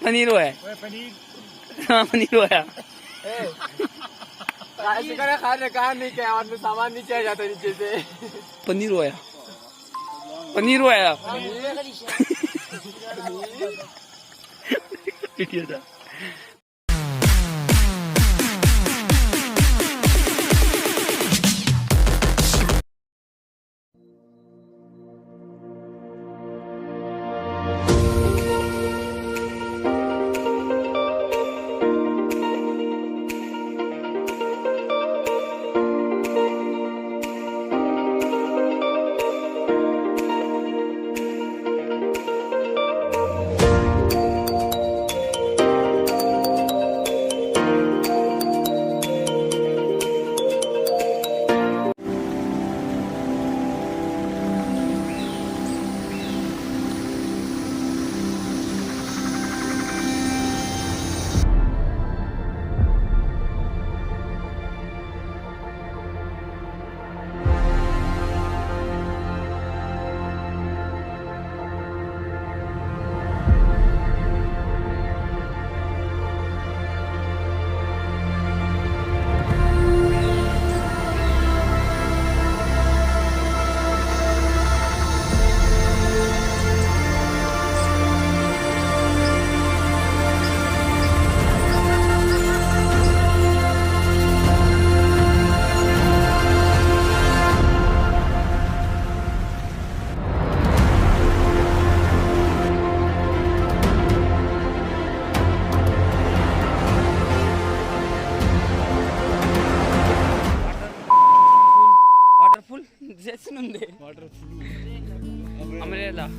पनीर हुआ है। हाँ पनीर हुआ है। खाने कहा नहीं क्या और सामान नीचे आ जाता नीचे से। पनीर हुआ है। पनीर हुआ है।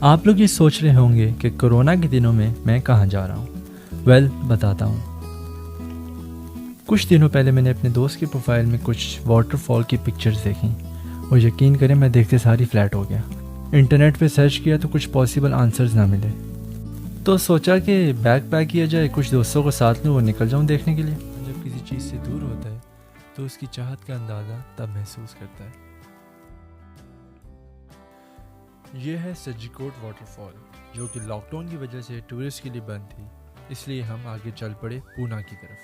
आप लोग ये सोच रहे होंगे कि कोरोना के दिनों में मैं कहाँ जा रहा हूँ। वेल, बताता हूँ। कुछ दिनों पहले मैंने अपने दोस्त की प्रोफाइल में कुछ वाटरफॉल की पिक्चर्स देखी और यकीन करें मैं देखते सारी फ्लैट हो गया। इंटरनेट पे सर्च किया तो कुछ पॉसिबल आंसर्स ना मिले, तो सोचा कि बैग पैक किया जाए, कुछ दोस्तों को साथ लूँ और निकल जाऊँ देखने के लिए। जब किसी चीज़ से दूर होता है तो उसकी चाहत का अंदाज़ा तब महसूस करता है। यह है सजीकोट वाटरफॉल, जो कि लॉकडाउन की वजह से टूरिस्ट के लिए बंद थी, इसलिए हम आगे चल पड़े पूना की तरफ।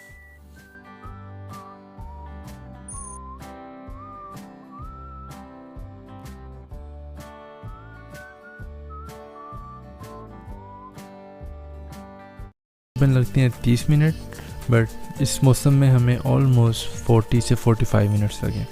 लगती हैं 30 मिनट, बट इस मौसम में हमें ऑलमोस्ट 40 से 45 मिनट्स लगे।